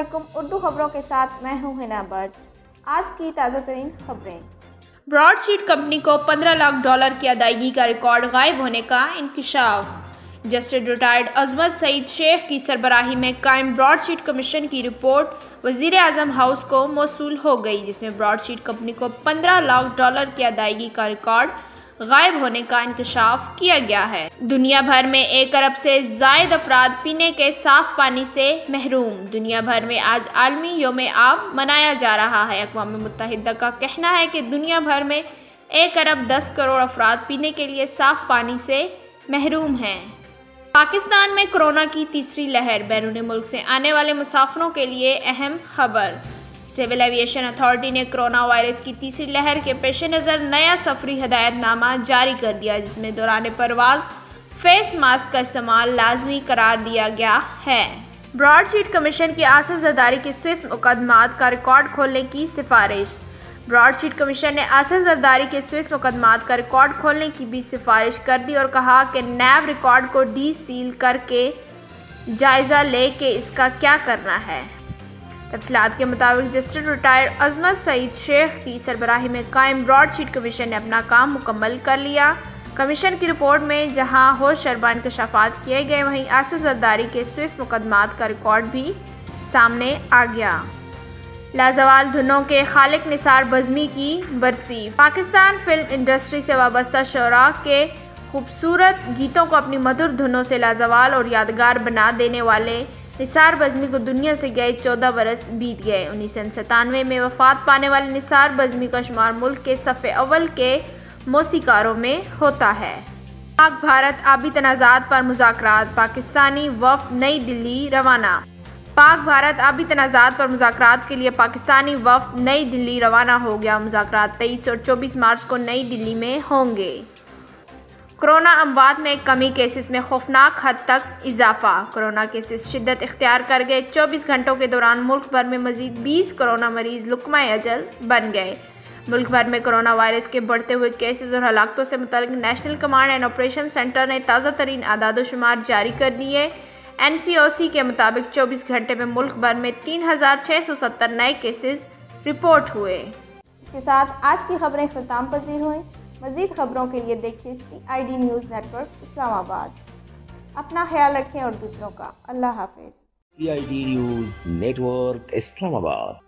वालेकुम। उर्दू खबरों के साथ मैं हूं हिना भट्ट। आज की ताज़ा तरीन खबरें। ब्रॉडशीट कंपनी को $15 लाख की अदायगी का रिकॉर्ड गायब होने का इंकशाफ। जस्टिस रिटायर्ड अजमत सईद शेख की सरबराही में कायम ब्रॉडशीट कमीशन की रिपोर्ट वज़ीर आज़म हाउस को मौसूल हो गई, जिसमें ब्रॉडशीट कंपनी को $15 लाख की अदायगी का रिकॉर्ड गायब होने का इंकशाफ किया गया है। दुनिया भर में 1 अरब से ज़ायद अफराद पीने के साफ पानी से महरूम। दुनिया भर में आज आलमी यौम आब मनाया जा रहा है। अक़वाम मुत्तहिदा का कहना है कि दुनिया भर में 1 अरब 10 करोड़ अफराद पीने के लिए साफ पानी से महरूम हैं। पाकिस्तान में कोरोना की तीसरी लहर, बैरून मुल्क से आने वाले मुसाफिरों के लिए अहम खबर। सिविल एविएशन अथॉरिटी ने कोरोना वायरस की तीसरी लहर के पेश नज़र नया सफरी हदायतनामा जारी कर दिया, जिसमें दौरान परवाज फेस मास्क का इस्तेमाल लाजमी करार दिया गया है। ब्रॉडशीट कमीशन की आसिफ जरदारी के स्विस मुकदमात का रिकॉर्ड खोलने की सिफारिश। ब्रॉडशीट कमीशन ने आसिफ जरदारी के स्विस मुकदमात का रिकॉर्ड खोलने की भी सिफारिश कर दी और कहा कि नैब रिकॉर्ड को डी सील करके जायज़ा ले कि इसका क्या करना है। तफसीलात के मुताबिक जस्टिस रिटायर्ड अजमत सईद शेख की सरबराही में कायम ब्रॉडशीट कमीशन ने अपना काम मुकम्मल कर लिया। कमीशन की रिपोर्ट में जहां होश शरबा इंकशाफात किए गए, वहीं आसिफ जरदारी के स्विस मुकदमात का रिकॉर्ड भी सामने आ गया। लाजवाल धुनों के खालिक निसार बज़मी की बरसी। पाकिस्तान फिल्म इंडस्ट्री से वाबस्ता शोरा के खूबसूरत गीतों को अपनी मधुर धुनों से लाजवाल और यादगार बना देने वाले निसार बज़मी को दुनिया से गए 14 बरस बीत गए। 1997 में वफात पाने वाले निसार बज़मी का शुमार मुल्क के सफ़े अव्वल के मौसीकारों में होता है। पाक भारत आबी तनाज़ात पर मुज़ाकरात, पाकिस्तानी वफ़द नई दिल्ली रवाना। पाक भारत आबी तनाज़ात पर मुज़ाकरात के लिए पाकिस्तानी वफ़द नई दिल्ली रवाना हो गया। मुज़ाकरात 23 और 24 मार्च को नई दिल्ली में होंगे। कोरोना अमवात में कमी, केसेस में खौफनाक हद तक इजाफा। कोरोना केसेस शिद्दत इख्तियार कर गए। 24 घंटों के दौरान मुल्क भर में मजीद 20 कोरोना मरीज लुक़मा अजल बन गए। मुल्क भर में कोरोना वायरस के बढ़ते हुए केसेस और हलाकतों से मुतल्लिक़ National Command and Operation Centre ने ताज़ा तरीन आदाद-ओ-शुमार जारी कर दिए। NCOC के मुताबिक 24 घंटे में मुल्क भर में 3670 नए केसेस रिपोर्ट हुए। इसके साथ आज की खबरें इख्तिताम पजीर हुई। मज़ीद खबरों के लिए देखिए CID न्यूज़ नेटवर्क इस्लामाबाद। अपना ख्याल रखें और दूसरों का। अल्लाह हाफिज़। CID news network Islamabad.